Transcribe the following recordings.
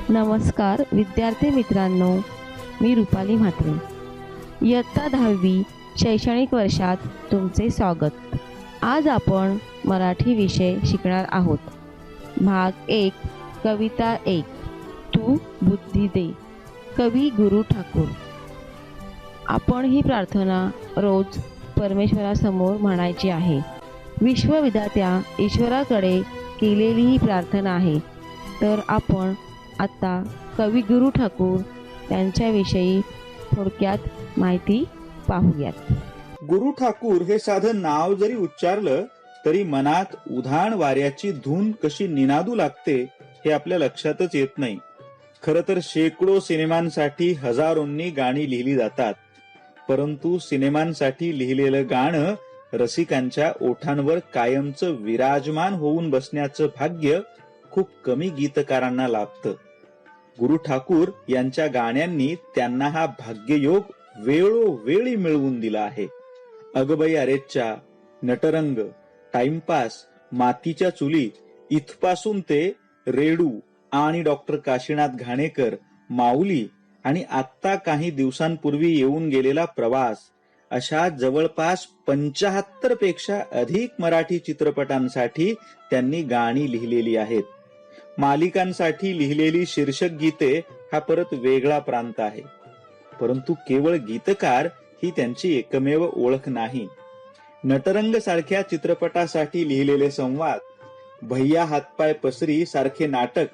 नमस्कार विद्यार्थी मित्रांनो, मी रुपाली म्हात्रे. इयत्ता 10वी शैक्षणिक वर्षात तुमचे स्वागत. आज आपण मराठी विषय शिकणार आहोत. भाग 1, कविता 1, तू बुद्धी दे, कवी गुरु ठाकूर. आपण ही प्रार्थना रोज परमेश्वरासमोर म्हणायची आहे. विश्वविधात्या ईश्वराकडे केलेली ही प्रार्थना आहे. तर आपण आता कवी गुरु ठाकूर यांच्याविषयी थोडक्यात माहिती पाहूयात. गुरु ठाकूर हे साधं नाव जरी उच्चारलं तरी मनात उधाण वाऱ्याची धून कशी निनादू लागते हे आपल्या लक्षातच येत नाही. खरं तर शेकडो सिनेमांसाठी हजारोंनी गाणी लिहिली जातात, परंतु सिनेमांसाठी लिहिलेलं गाणं रसिकांच्या ओठांवर कायमचं विराजमान होऊन बसण्याचं भाग्य खूप कमी गीतकारांना लाभतं. गुरु ठाकूर यांच्या गाण्यांनी त्यांना हा भाग्ययोग वेळोवेळी मिळवून दिला आहे. अगबाई अरेच्चा, नटरंग, टाइमपास, मातीच्या चुली इथपासून ते रेडू आणि डॉक्टर काशीनाथ घाणेकर, माऊली आणि आत्ता काही दिवसांपूर्वी येऊन गेलेला प्रवास अशा जवळपास 75 पेक्षा अधिक मराठी चित्रपटांसाठी त्यांनी गाणी लिहिलेली आहेत. मालिकांसाठी लिहिलेली शीर्षक गीते हा परत वेगळा प्रांत आहे. परंतु केवळ गीतकार ही त्यांची एकमेव ओळख नाही. नटरंग सारख्या चित्रपटासाठी लिहिलेले संवाद, भैया हातपाय पसरी सारखे नाटक,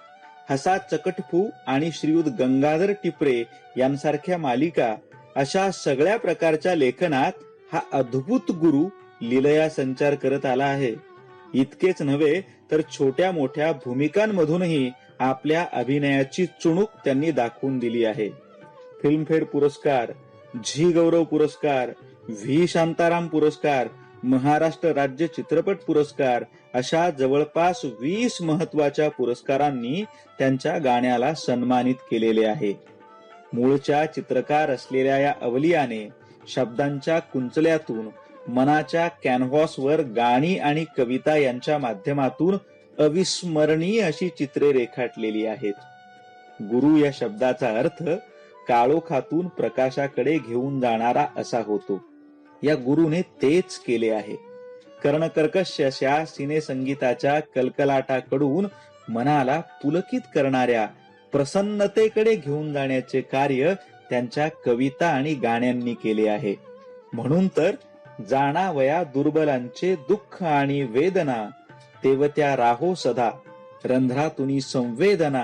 हसा चकटफू आणि श्रीयुत गंगाधर टिपरे यांसारख्या मालिका, अशा सगळ्या प्रकारच्या लेखनात हा अद्भुत गुरु लीलया संचार करत आला आहे. इतकेच नव्हे तर छोट्या मोठ्या भूमिकांमधूनही आपल्या अभिनयाची चुणूक त्यांनी दाखवून दिली आहे. फिल्मफेअर पुरस्कार, झी गौरव पुरस्कार, व्ही शांताराम पुरस्कार, महाराष्ट्र राज्य चित्रपट पुरस्कार अशा जवळपास 20 महत्वाच्या पुरस्कारांनी त्यांच्या गाण्याला सन्मानित केलेले आहे. मूळच्या चित्रकार असलेल्या या अवलियाने शब्दांच्या कुंचल्यातून मनाच्या कॅनव्हासवर गाणी आणि कविता यांच्या माध्यमातून अविस्मरणीय अशी चित्रे रेखाटलेली आहेत. गुरु या शब्दाचा अर्थ काळोखातून प्रकाशाकडे घेऊन जाणारा असा होतो. या गुरुने तेच केले आहे. कर्णकर्कश अशा सिनेसंगीताच्या कलकलाटाकडून मनाला पुलकित करणाऱ्या प्रसन्नतेकडे घेऊन जाण्याचे कार्य त्यांच्या कविता आणि गाण्यांनी केले आहे. म्हणून तर जाणावया दुर्बलांचे दुःख आणि वेदना, तेवत्या राहो सदा रंध्रातुनी संवेदना,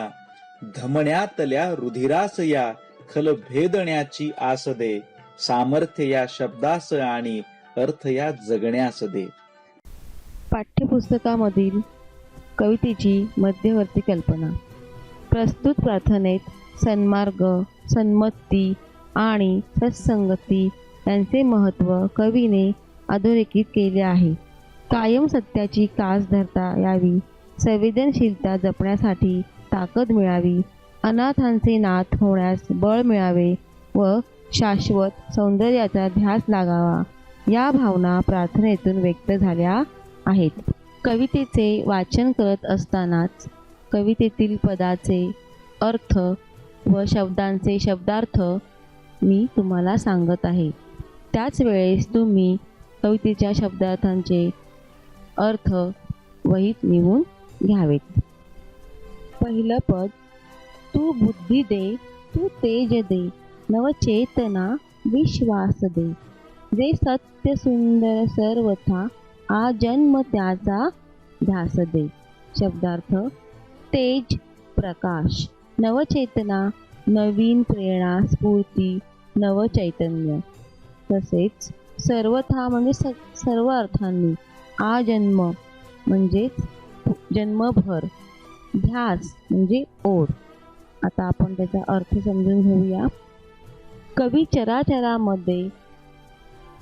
धमण्यातल्या रुधिरास या खल भेदण्याची आस दे, सामर्थ्य या शब्दास आणि अर्थ या जगण्यास दे. पाठ्यपुस्तकामधील कवितेची मध्यवर्ती कल्पना. प्रस्तुत प्रार्थनेत सन्मार्ग, सन्मती आणि सत्संगती यांचे महत्त्व कवीने अधोरेखित केले आहे. कायम सत्याची कास धरता यावी, संवेदनशीलता जपण्यासाठी ताकद मिळावी, अनाथांचे नाथ होण्यास बळ मिळावे व शाश्वत सौंदर्याचा ध्यास लागावा, या भावना प्रार्थनेतून व्यक्त झाल्या आहेत. कवितेचे वाचन करत असतानाच कवितेतील पदाचे अर्थ व शब्दांचे शब्दार्थ मी तुम्हाला सांगत आहे. त्याच वेळेस तुम्ही कवितेच्या शब्दार्थांचे अर्थ वहीत लिहून घ्यावेत. पहिलं पद, तू बुद्धी दे, तू तेज दे, नवचेतना विश्वास दे, जे सत्य सुंदर सर्वथा आ जन्म त्याचा ध्यास दे. शब्दार्थ, तेज प्रकाश, नवचेतना नवीन प्रेरणा स्फूर्ती नवचैतन्य. तसेच सर्वथा म्हणजे सर्व अर्थांनी, आ जन्म म्हणजेच जन्मभर, ध्यास म्हणजे ओढ. आता आपण त्याचा अर्थ समजून घेऊया. कवी चराचरामध्ये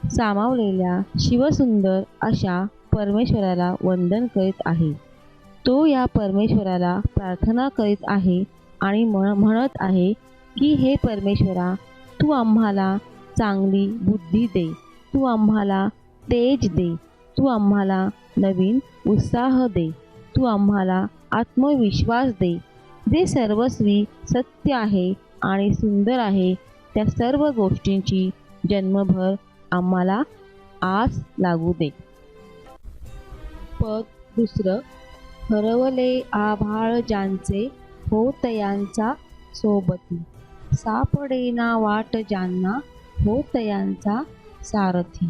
सामावलेल्या शिवसुंदर अशा परमेश्वराला वंदन करीत आहे. तो या परमेश्वराला प्रार्थना करीत आहे आणि म्हणत आहे की हे परमेश्वरा, तू आम्हाला चांगली बुद्धी दे, तू आम्हाला तेज दे, तू आम्हाला नवीन उत्साह दे, तू आम्हाला आत्मविश्वास दे, जे सर्वस्वी सत्य आहे आणि सुंदर आहे त्या सर्व गोष्टींची जन्मभर आम्हाला आस लागू दे. पद दुसरं. हरवले आभाळ ज्यांचे होतयांचा सोबती, सापडेना वाट ज्यांना होतयांचा सारथी,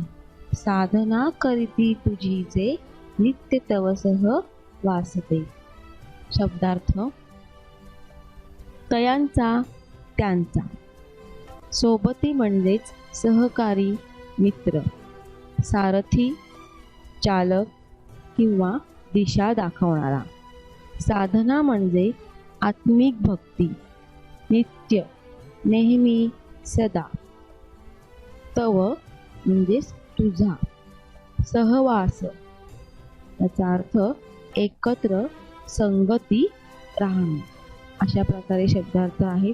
साधना करीती तुझी जे नित्य तवसह वासते. शब्दार्थ. तयांचा त्यांचा, सोबती म्हणजेच सहकारी मित्र, सारथी चालक किंवा दिशा दाखवणारा, साधना म्हणजे आत्मिक भक्ती, नित्य नेहमी सदा, तव म्हणजेच तुझा, सहवास याचा अर्थ एकत्र संगती राहणे. अशा प्रकारे शब्दार्थ आहेत.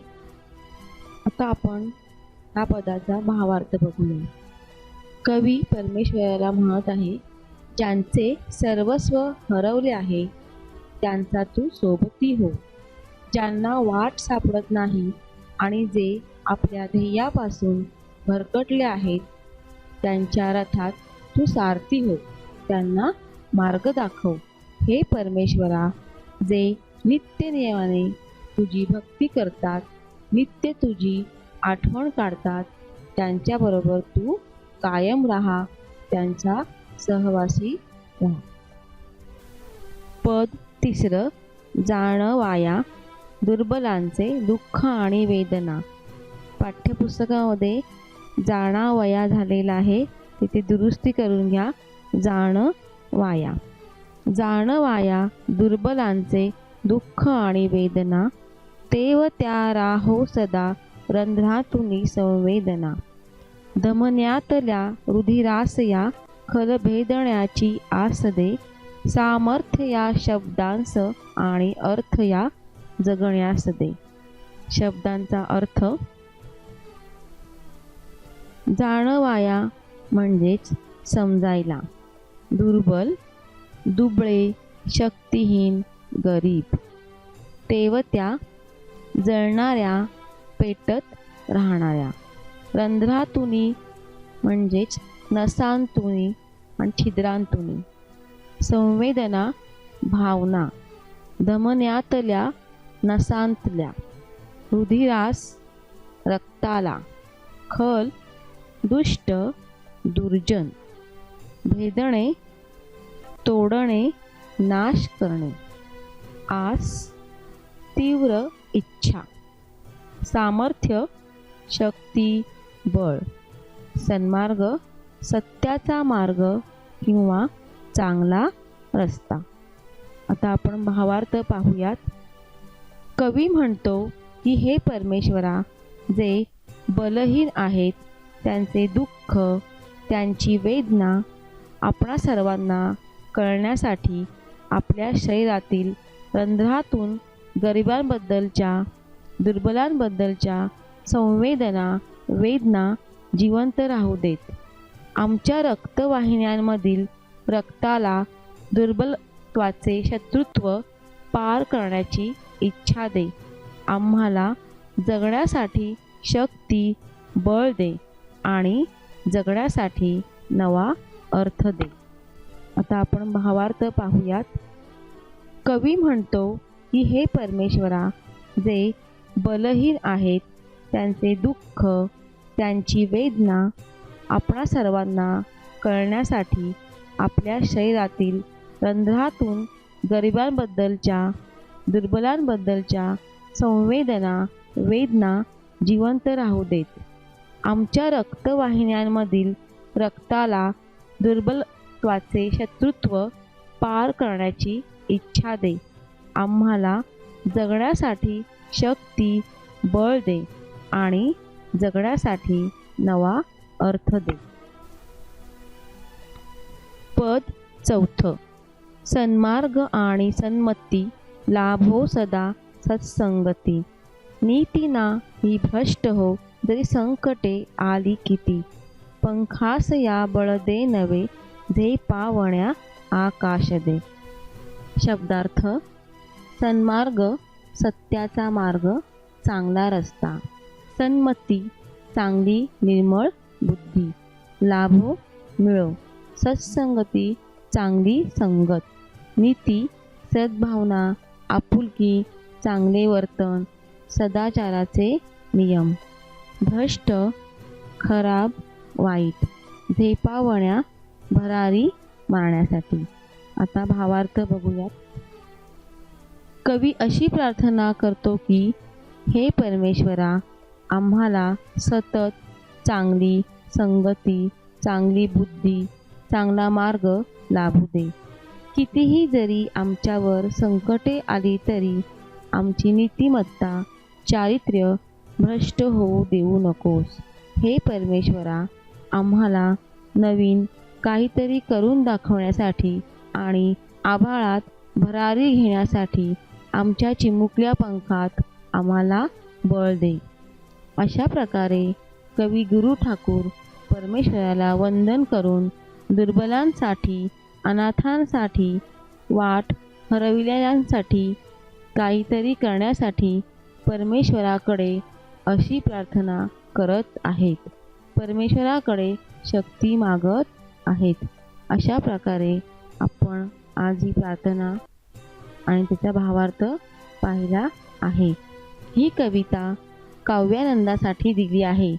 आता आपण या पदाचा भावार्थ बघूया. कवी परमेश्वराला म्हणत आहे, ज्यांचे सर्वस्व हरवले आहे त्यांचा तू सोबती हो, ज्यांना वाट सापडत नाही आणि जे आपल्या ध्येयापासून भरकटले आहेत त्यांच्या रथात तू सारथी हो, त्यांना मार्ग दाखव. हे परमेश्वरा, जे नित्य नियमाने तुझी भक्ती करतात, नित्य तुझी आठवण काढतात, त्यांच्याबरोबर तू कायम राहा, त्यांचा सहवासी राहा. पद तिसरं. जाणवाया दुर्बलांचे दुःख आणि वेदना. पाठ्यपुस्तकामध्ये जाणावया झालेला आहे, तिथे दुरुस्ती करून घ्या. जाणवाया. जाणवाया दुर्बलांचे दुःख आणि वेदना, तेव त्या राहो सदा रंध्रातुनी संवेदना. धमन्यातल्या रुधिरासया खलभेदण्याची आस दे, सामर्थ्य या शब्दांस आणि अर्थ या जगण्यास दे. शब्दांचा अर्थ. जाणवाया म्हणजेच समजायला, दुर्बल, दुबळे, शक्तिहीन, गरीब. तेवत्या जळणाऱ्या, पेटत राहणाऱ्या. रंध्रातुनी म्हणजेच नसांतुनी आणि छिद्रांतुनी. संवेदना, भावना. धमन्यातल्या, नसांतल्या. रुधिरास, रक्ताला. खल, दुष्ट, दुर्जन. भेदणे, तोडणे, नाश करणे. आस, तीव्र इच्छा. सामर्थ्य, शक्ती, बळ. सन्मार्ग, सत्याचा मार्ग किंवा चांगला रस्ता. आता आपण भावार्थ पाहूयात. कवी म्हणतो की हे परमेश्वरा, जे बलहीन आहेत त्यांचे दुःख, त्यांची वेदना आपणा सर्वांना कळण्यासाठी आपल्या शरीरातील रंध्रातून गरिबांबद्दलच्या, दुर्बलांबद्दलच्या संवेदना, वेदना जिवंत राहू देत. आमच्या रक्तवाहिन्यांमधील रक्ताला दुर्बलत्वाचे शत्रुत्व पार करण्याची इच्छा दे. आम्हाला जगण्यासाठी शक्ती, बळ दे आणि जगण्यासाठी नवा अर्थ दे. आता आपण भावार्थ पाहूयात. कवी म्हणतो की हे परमेश्वरा, जे बलहीन आहेत त्यांचे दुःख, त्यांची वेदना आपणा सर्वांना कळण्यासाठी आपल्या शरीरातील रंध्रातून गरिबांबद्दलच्या, दुर्बलांबद्दलच्या संवेदना, वेदना जिवंत राहू देत. आमच्या रक्तवाहिन्यांमधील रक्ताला दुर्बलत्वाचे शत्रुत्व पार करण्याची इच्छा दे. आम्हाला जगण्यासाठी शक्ती, बळ दे आणि जगण्यासाठी नवा अर्थ दे. पद चौथं. सन्मार्ग आणि सन्मती लाभो सदा सत्संगती. नीतीना ही भ्रष्ट हो जरी संकटे आली किती. पंखास या बळ दे नवे झे पावण्या आकाश दे. शब्दार्थ. सन्मार्ग सत्याचा मार्ग चांगला रस्ता, सन्मती चांगली निर्मळ बुद्धी, लाभो मिळो सत्संगती चांगली संगत, नीती सद्भावना आपुलकी चांगले वर्तन, सदाचाराचे नियम, भ्रष्ट खराब वाईट, झेपावण्या भरारी मारण्यासाठी. आता भावार्थ बघूयात. कवी अशी प्रार्थना करतो की हे परमेश्वरा, आम्हाला सतत चांगली संगती, चांगली बुद्धी, चांगला मार्ग लाभू दे. कितीही जरी आमच्यावर संकटे आली तरी आमची नीतिमत्ता चारित्र्य भ्रष्ट होऊ देऊ नकोस. हे परमेश्वरा, आम्हाला नवीन काहीतरी करून दाखवण्यासाठी आणि आभाळात भरारी घेण्यासाठी आमच्या चिमुकल्या पंखात आम्हाला बळ दे. अशा प्रकारे कवी गुरु ठाकूर परमेश्वराला वंदन करून दुर्बलांसाठी, अनाथांसाठी, वाट हरविलेल्यांसाठी काहीतरी करण्यासाठी परमेश्वराकडे अशी प्रार्थना करत आहेत. परमेश्वराकडे शक्ती मागत आहेत. अशा प्रकारे आपण आज ही प्रार्थना आणि त्याचा भावार्थ पाहिला आहे. ही कविता काव्यानंदासाठी दिली आहे,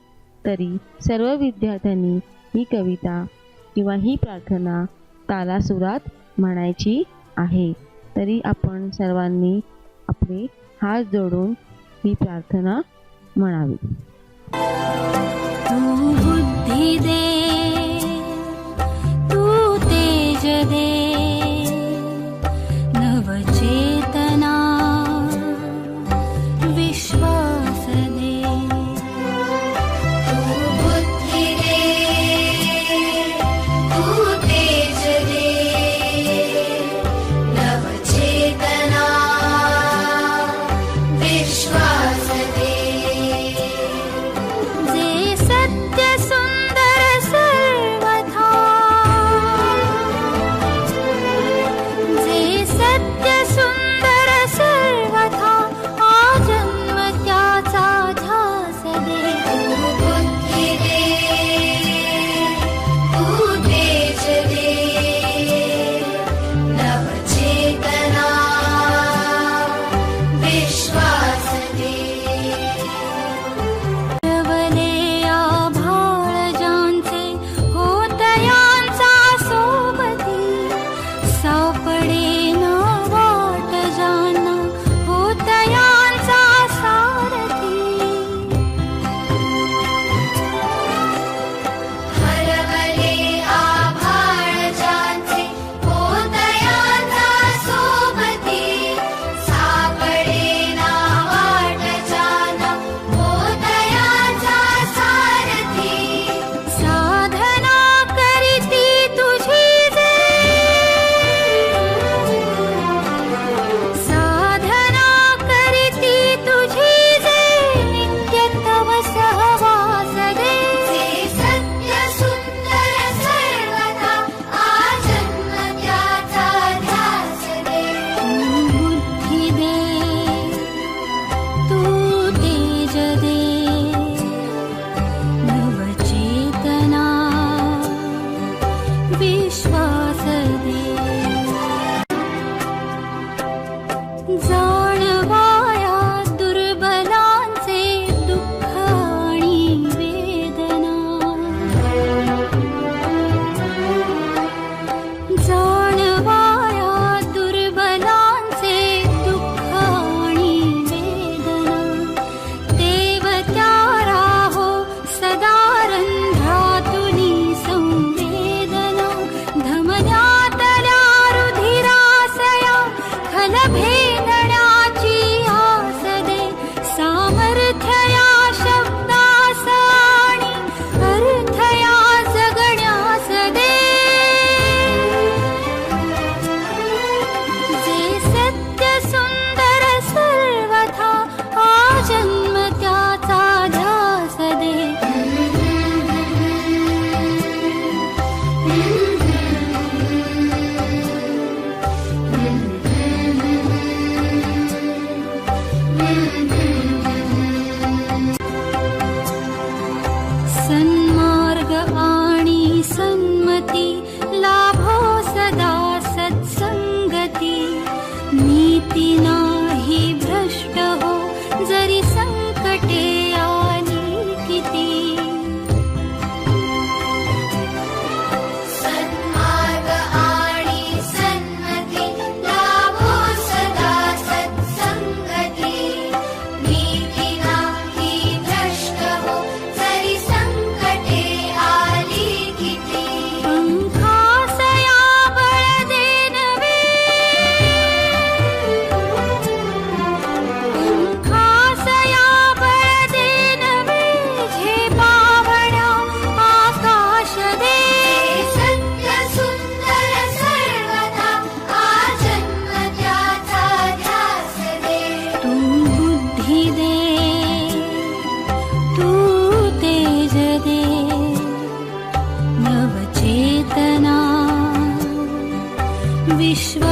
तरी सर्व विद्यार्थ्यांनी ही कविता किंवा ही प्रार्थना तालासुरात म्हणायची आहे. तरी आपण सर्वांनी आपले हात जोडून ही प्रार्थना म्हणावी. तू बुद्धी दे, तू तेज दे, नवचेतना विश्वास दे. तू बुद्धी दे, तू तेज दे, नवचेतना विश्वास दे. जे सत्य सुंदर सर्वथा सन्मार्ग आणि सन्मती लाभो सदा सत्संगती नीती नाही भ्रष्ट हो जरी संकटे आली किती सन्मार्ग आणि सन्मती लाभो सदा सत्संगती नीती नाही भ्रष्ट हो जरी संकटे आली किती पंखासया बळ देनवे पंखासया बळ देनवे झेपावण्या आकाश दे सत्य सुंदर सर्वदा आजन्म त्याचा ध्यास दे तू बुद्धी दे तू तेज दे नवचेतना विश्व